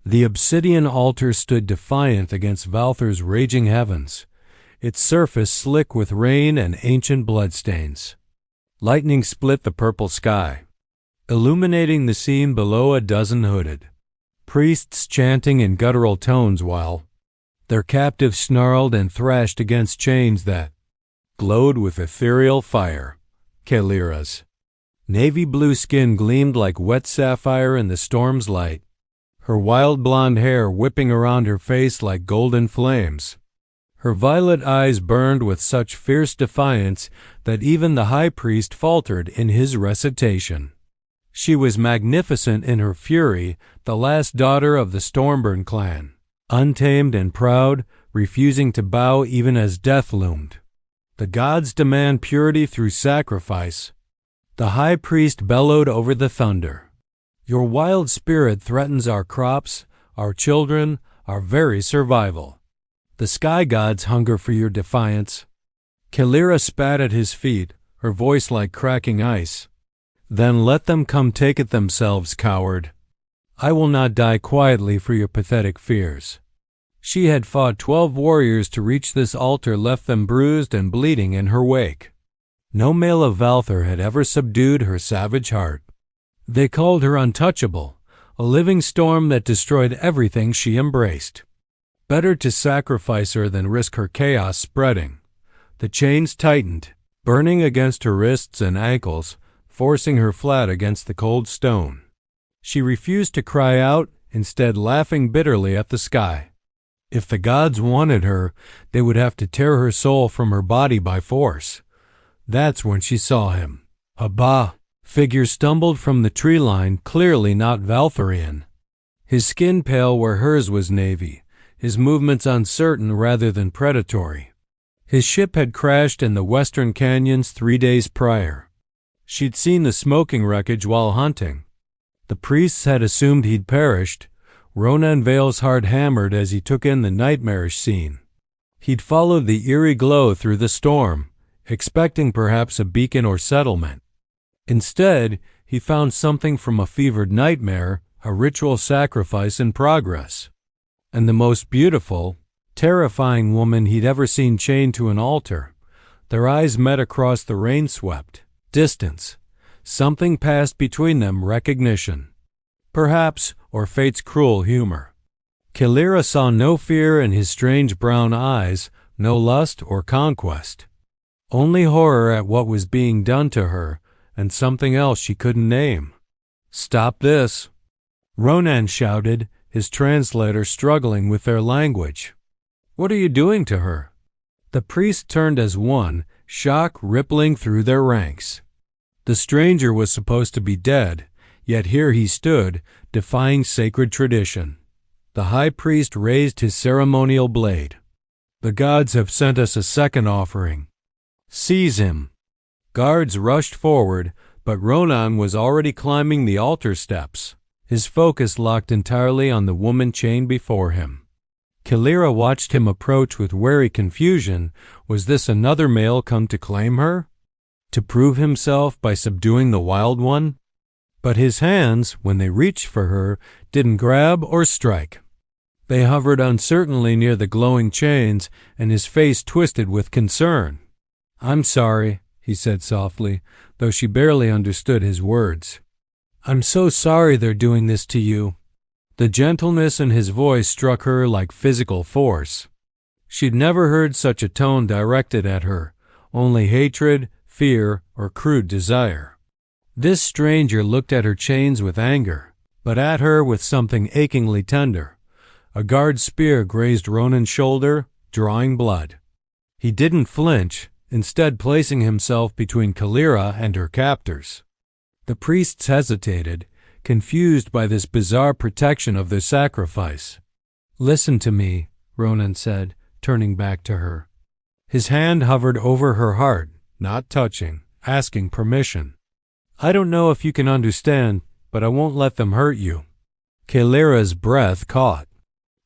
The obsidian altar stood defiant against Valther's raging heavens, its surface slick with rain and ancient bloodstains. Lightning split the purple sky, illuminating the scene below. A dozen hooded priests chanting in guttural tones while their captives snarled and thrashed against chains that glowed with ethereal fire. Kalira's navy blue skin gleamed like wet sapphire in the storm's light, her wild blonde hair whipping around her face like golden flames. Her violet eyes burned with such fierce defiance that even the high priest faltered in his recitation. She was magnificent in her fury, the last daughter of the Stormburn clan, untamed and proud, refusing to bow even as death loomed. The gods demand purity through sacrifice. The high priest bellowed over the thunder. Your wild spirit threatens our crops, our children, our very survival. The sky gods hunger for your defiance. Kalira spat at his feet, her voice like cracking ice. Then let them come take it themselves, coward. I will not die quietly for your pathetic fears. She had fought 12 warriors to reach this altar, left them bruised and bleeding in her wake. No male of Valther had ever subdued her savage heart. They called her untouchable, a living storm that destroyed everything she embraced. Better to sacrifice her than risk her chaos spreading. The chains tightened, burning against her wrists and ankles, forcing her flat against the cold stone. She refused to cry out, instead laughing bitterly at the sky. If the gods wanted her, they would have to tear her soul from her body by force. That's when she saw him. A figure stumbled from the tree line, clearly not Valtherian. His skin pale where hers was navy, his movements uncertain rather than predatory. His ship had crashed in the western canyons 3 days prior. She'd seen the smoking wreckage while hunting. The priests had assumed he'd perished. Ronan Vale's heart hammered as he took in the nightmarish scene. He'd followed the eerie glow through the storm, expecting perhaps a beacon or settlement. Instead, he found something from a fevered nightmare, a ritual sacrifice in progress. And the most beautiful, terrifying woman he'd ever seen chained to an altar. Their eyes met across the rain-swept distance. Something passed between them, recognition. Perhaps, or fate's cruel humor. Kalira saw no fear in his strange brown eyes, no lust or conquest. Only horror at what was being done to her, and something else she couldn't name. Stop this! Ronan shouted, his translator struggling with their language. What are you doing to her? The priest turned as one, shock rippling through their ranks. The stranger was supposed to be dead, yet here he stood, defying sacred tradition. The high priest raised his ceremonial blade. The gods have sent us a second offering. Seize him! Guards rushed forward, but Ronan was already climbing the altar steps, his focus locked entirely on the woman chained before him. Kalira watched him approach with wary confusion. Was this another male come to claim her? To prove himself by subduing the wild one? But his hands, when they reached for her, didn't grab or strike. They hovered uncertainly near the glowing chains, and his face twisted with concern. I'm sorry, he said softly, though she barely understood his words. I'm so sorry they're doing this to you. The gentleness in his voice struck her like physical force. She'd never heard such a tone directed at her, only hatred, fear, or crude desire. This stranger looked at her chains with anger, but at her with something achingly tender. A guard's spear grazed Ronan's shoulder, drawing blood. He didn't flinch, instead placing himself between Kalira and her captors. The priests hesitated, confused by this bizarre protection of their sacrifice. Listen to me, Ronan said, turning back to her. His hand hovered over her heart, not touching, asking permission. I don't know if you can understand, but I won't let them hurt you. Kalira's breath caught.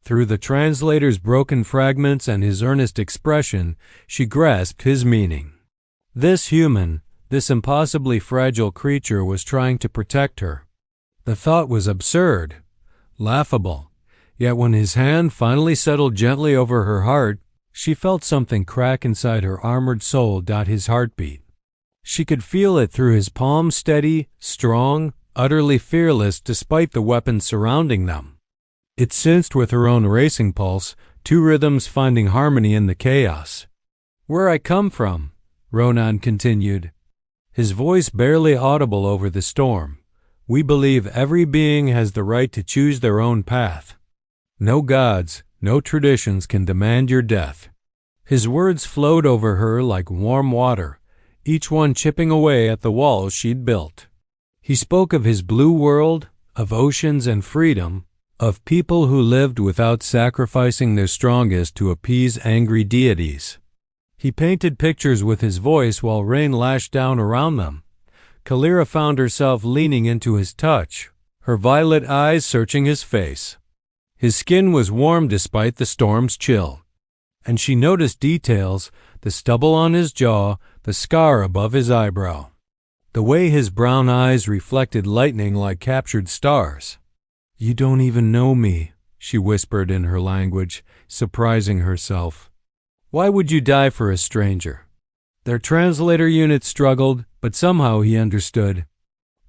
Through the translator's broken fragments and his earnest expression, she grasped his meaning. This human, this impossibly fragile creature was trying to protect her. The thought was absurd, laughable, Yet when his hand finally settled gently over her heart, she felt something crack inside her armored soul. His heartbeat. She could feel it through his palm, steady, strong, utterly fearless despite the weapons surrounding them. It synced with her own racing pulse, two rhythms finding harmony in the chaos. "Where I come from," Ronan continued, his voice barely audible over the storm, "we believe every being has the right to choose their own path. No gods, no traditions can demand your death." His words flowed over her like warm water, each one chipping away at the walls she'd built. He spoke of his blue world, of oceans and freedom, of people who lived without sacrificing their strongest to appease angry deities. He painted pictures with his voice while rain lashed down around them. Kalira found herself leaning into his touch, her violet eyes searching his face. His skin was warm despite the storm's chill, and she noticed details, the stubble on his jaw, the scar above his eyebrow, the way his brown eyes reflected lightning like captured stars. "You don't even know me," she whispered in her language, surprising herself. "Why would you die for a stranger?" Their translator unit struggled, but somehow he understood.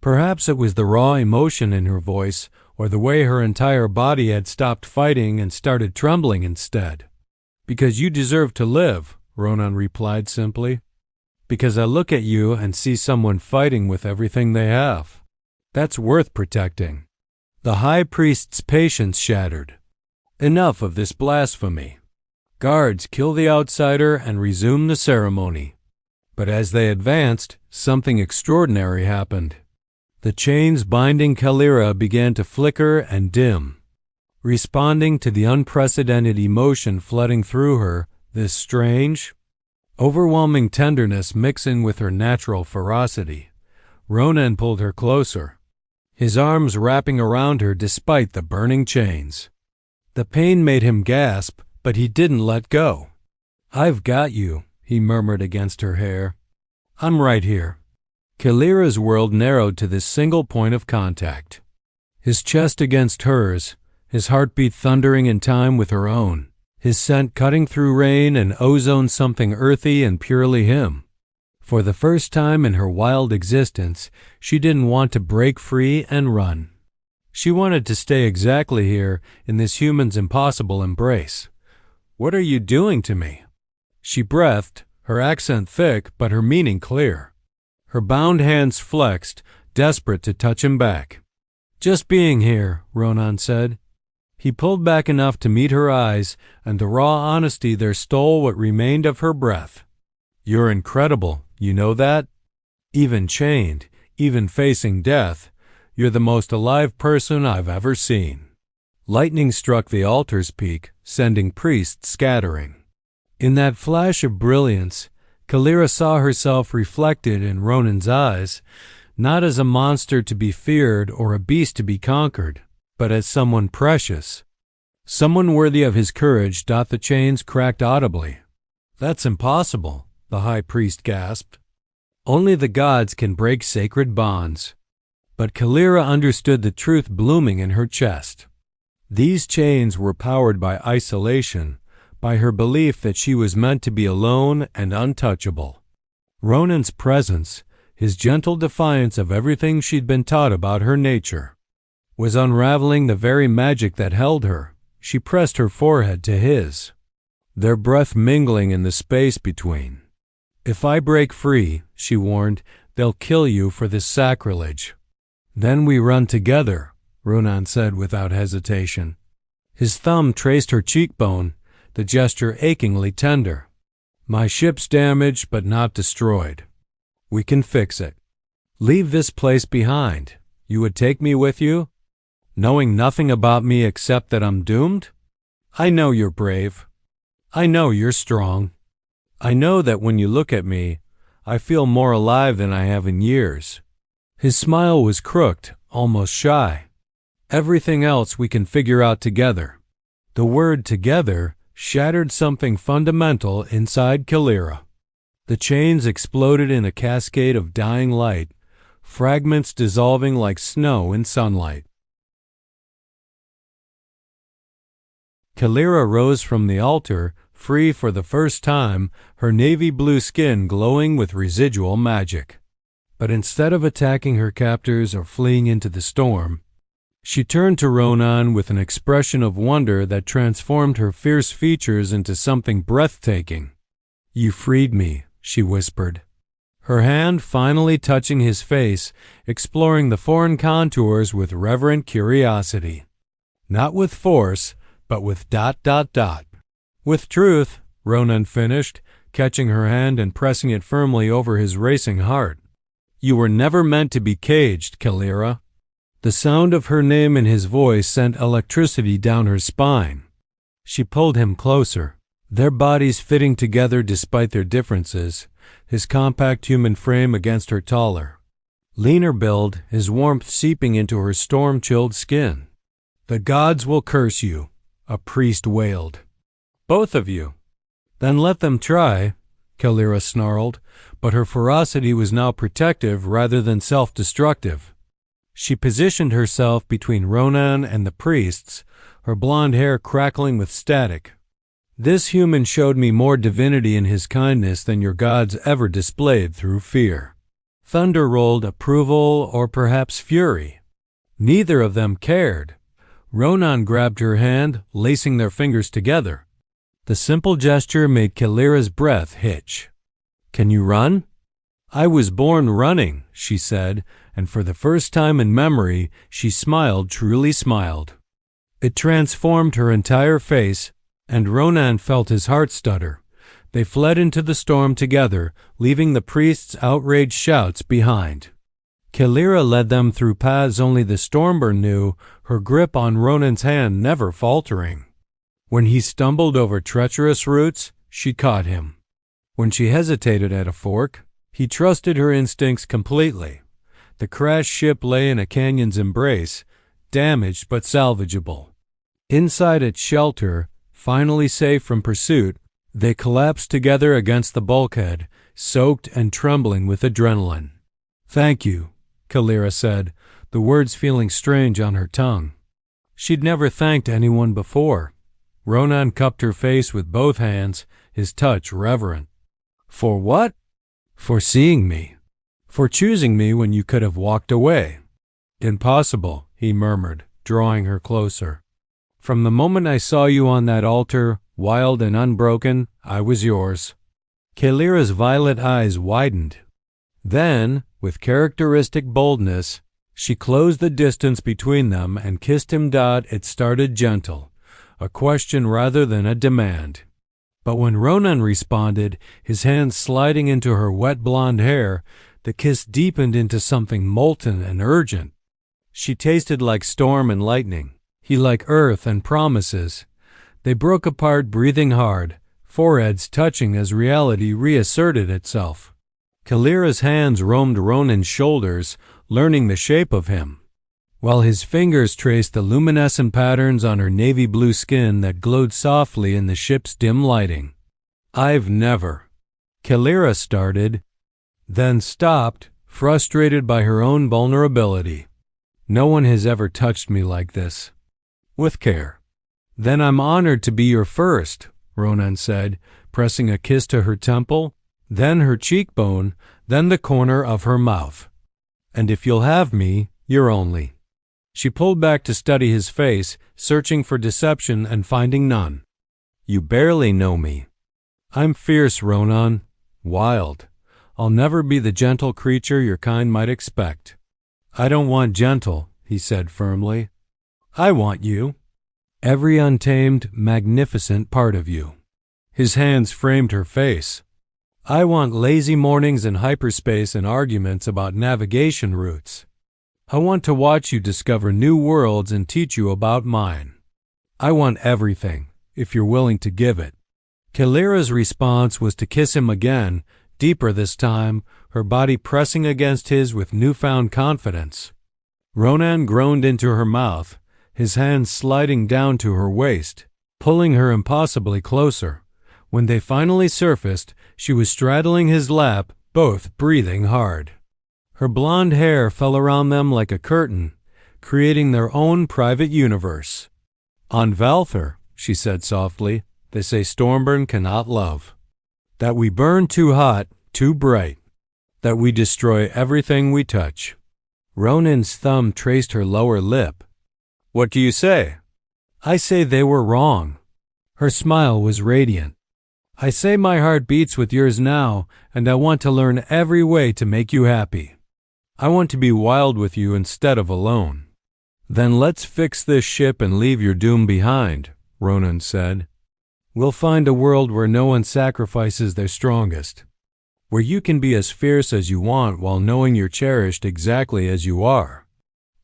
Perhaps it was the raw emotion in her voice, or the way her entire body had stopped fighting and started trembling instead. "Because you deserve to live," Ronan replied simply. "Because I look at you and see someone fighting with everything they have. That's worth protecting." The high priest's patience shattered. "Enough of this blasphemy. Guards, kill the outsider and resume the ceremony." But as they advanced, something extraordinary happened. The chains binding Kalira began to flicker and dim. Responding to the unprecedented emotion flooding through her, this strange, overwhelming tenderness mixing with her natural ferocity, Ronan pulled her closer, his arms wrapping around her despite the burning chains. The pain made him gasp, but he didn't let go. "I've got you," he murmured against her hair. "I'm right here." Kalira's world narrowed to this single point of contact. His chest against hers, his heartbeat thundering in time with her own, his scent cutting through rain and ozone something earthy and purely him. For the first time in her wild existence, she didn't want to break free and run. She wanted to stay exactly here in this human's impossible embrace. "What are you doing to me?" She breathed, her accent thick but her meaning clear. Her bound hands flexed, desperate to touch him back. "Just being here," Ronan said. He pulled back enough to meet her eyes, and the raw honesty there stole what remained of her breath. "You're incredible, you know that? Even chained, even facing death, you're the most alive person I've ever seen." Lightning struck the altar's peak, sending priests scattering. In that flash of brilliance, Kalira saw herself reflected in Ronan's eyes, not as a monster to be feared or a beast to be conquered, but as someone precious, someone worthy of his courage. The chains cracked audibly. "That's impossible," the high priest gasped. "Only the gods can break sacred bonds." But Kalira understood the truth blooming in her chest. These chains were powered by isolation, by her belief that she was meant to be alone and untouchable. Ronan's presence, his gentle defiance of everything she'd been taught about her nature, was unraveling the very magic that held her. She pressed her forehead to his, their breath mingling in the space between. "If I break free," she warned, "they'll kill you for this sacrilege." "Then we run together," Ronan said without hesitation. His thumb traced her cheekbone, the gesture achingly tender. "My ship's damaged but not destroyed. We can fix it. Leave this place behind. You would take me with you? Knowing nothing about me except that I'm doomed? I know you're brave. I know you're strong. I know that when you look at me, I feel more alive than I have in years." His smile was crooked, almost shy. "Everything else we can figure out together." The word "together" shattered something fundamental inside Kalira. The chains exploded in a cascade of dying light, fragments dissolving like snow in sunlight. Kalira rose from the altar, free for the first time, her navy blue skin glowing with residual magic. But instead of attacking her captors or fleeing into the storm, she turned to Ronan with an expression of wonder that transformed her fierce features into something breathtaking. "You freed me," she whispered, her hand finally touching his face, exploring the foreign contours with reverent curiosity. "Not with force, but with ... With truth," Ronan finished, catching her hand and pressing it firmly over his racing heart. "You were never meant to be caged, Kalira." The sound of her name in his voice sent electricity down her spine. She pulled him closer, their bodies fitting together despite their differences, his compact human frame against her taller, leaner build, his warmth seeping into her storm-chilled skin. "The gods will curse you," a priest wailed. "Both of you." "Then let them try," Kalira snarled, but her ferocity was now protective rather than self-destructive. She positioned herself between Ronan and the priests, her blonde hair crackling with static. "This human showed me more divinity in his kindness than your gods ever displayed through fear." Thunder rolled approval or perhaps fury. Neither of them cared. Ronan grabbed her hand, lacing their fingers together. The simple gesture made Kalira's breath hitch. "Can you run?" "I was born running," she said, and for the first time in memory, she smiled, truly smiled. It transformed her entire face, and Ronan felt his heart stutter. They fled into the storm together, leaving the priest's outraged shouts behind. Kalira led them through paths only the Stormburn knew, her grip on Ronan's hand never faltering. When he stumbled over treacherous roots, she caught him. When she hesitated at a fork, he trusted her instincts completely. The crashed ship lay in a canyon's embrace, damaged but salvageable. Inside its shelter, finally safe from pursuit, they collapsed together against the bulkhead, soaked and trembling with adrenaline. "Thank you," Kalira said, the words feeling strange on her tongue. She'd never thanked anyone before. Ronan cupped her face with both hands, his touch reverent. "For what?" "For seeing me. For choosing me when you could have walked away." "Impossible," he murmured, drawing her closer. "From the moment I saw you on that altar, wild and unbroken, I was yours." Kalira's violet eyes widened. Then, with characteristic boldness, she closed the distance between them and kissed him. It started gentle, a question rather than a demand. But when Ronan responded, his hands sliding into her wet blonde hair, the kiss deepened into something molten and urgent. She tasted like storm and lightning, he like earth and promises. They broke apart, breathing hard, foreheads touching as reality reasserted itself. Kalira's hands roamed Ronan's shoulders, learning the shape of him, while his fingers traced the luminescent patterns on her navy blue skin that glowed softly in the ship's dim lighting. "I've never," Kalira started, then stopped, frustrated by her own vulnerability. "No one has ever touched me like this. With care." "Then I'm honored to be your first," Ronan said, pressing a kiss to her temple, then her cheekbone, then the corner of her mouth. "And if you'll have me, you're only." She pulled back to study his face, searching for deception and finding none. "You barely know me." "I'm fierce, Ronan. Wild. I'll never be the gentle creature your kind might expect." "I don't want gentle," he said firmly. "I want you. Every untamed, magnificent part of you." His hands framed her face. "I want lazy mornings in hyperspace and arguments about navigation routes. I want to watch you discover new worlds and teach you about mine. I want everything, if you're willing to give it." Kalira's response was to kiss him again, deeper this time, her body pressing against his with newfound confidence. Ronan groaned into her mouth, his hands sliding down to her waist, pulling her impossibly closer. When they finally surfaced, she was straddling his lap, both breathing hard. Her blonde hair fell around them like a curtain, creating their own private universe. On Valthar, she said softly. They say Stormburn cannot love. That we burn too hot, too bright. That we destroy everything we touch. Ronan's thumb traced her lower lip. What do you say? I say they were wrong. Her smile was radiant. I say my heart beats with yours now, and I want to learn every way to make you happy. I want to be wild with you instead of alone. Then let's fix this ship and leave your doom behind, Ronan said. We'll find a world where no one sacrifices their strongest, where you can be as fierce as you want while knowing you're cherished exactly as you are.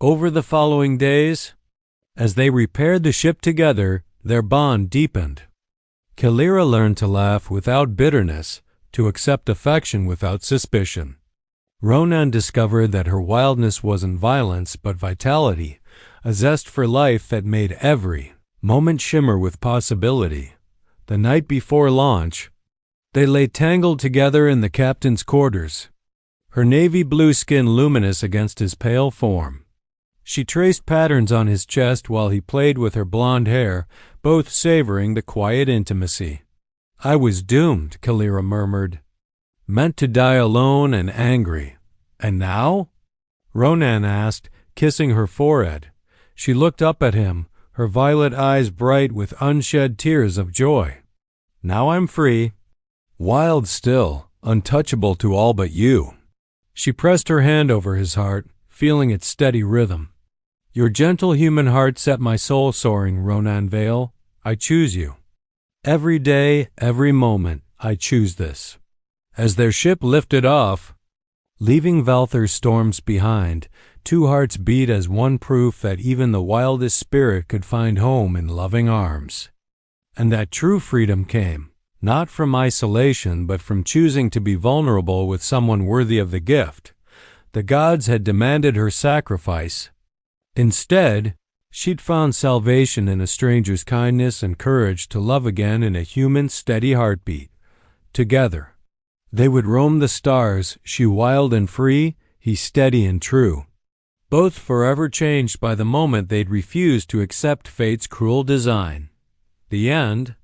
Over the following days, as they repaired the ship together, their bond deepened. Kalira learned to laugh without bitterness, to accept affection without suspicion. Ronan discovered that her wildness wasn't violence but vitality, a zest for life that made every moment shimmer with possibility. The night before launch, they lay tangled together in the captain's quarters, her navy blue skin luminous against his pale form. She traced patterns on his chest while he played with her blonde hair, both savoring the quiet intimacy. I was doomed, Kalira murmured. Meant to die alone and angry. And now? Ronan asked, kissing her forehead. She looked up at him, her violet eyes bright with unshed tears of joy. Now I'm free. Wild still, untouchable to all but you. She pressed her hand over his heart, feeling its steady rhythm. Your gentle human heart set my soul soaring, Ronan Vale. I choose you. Every day, every moment, I choose this. As their ship lifted off, leaving Valther's storms behind, two hearts beat as one, proof that even the wildest spirit could find home in loving arms. And that true freedom came, not from isolation, but from choosing to be vulnerable with someone worthy of the gift. The gods had demanded her sacrifice. Instead, she'd found salvation in a stranger's kindness and courage to love again in a human, steady heartbeat. Together, they would roam the stars, she wild and free, he steady and true. Both forever changed by the moment they'd refused to accept fate's cruel design. The end.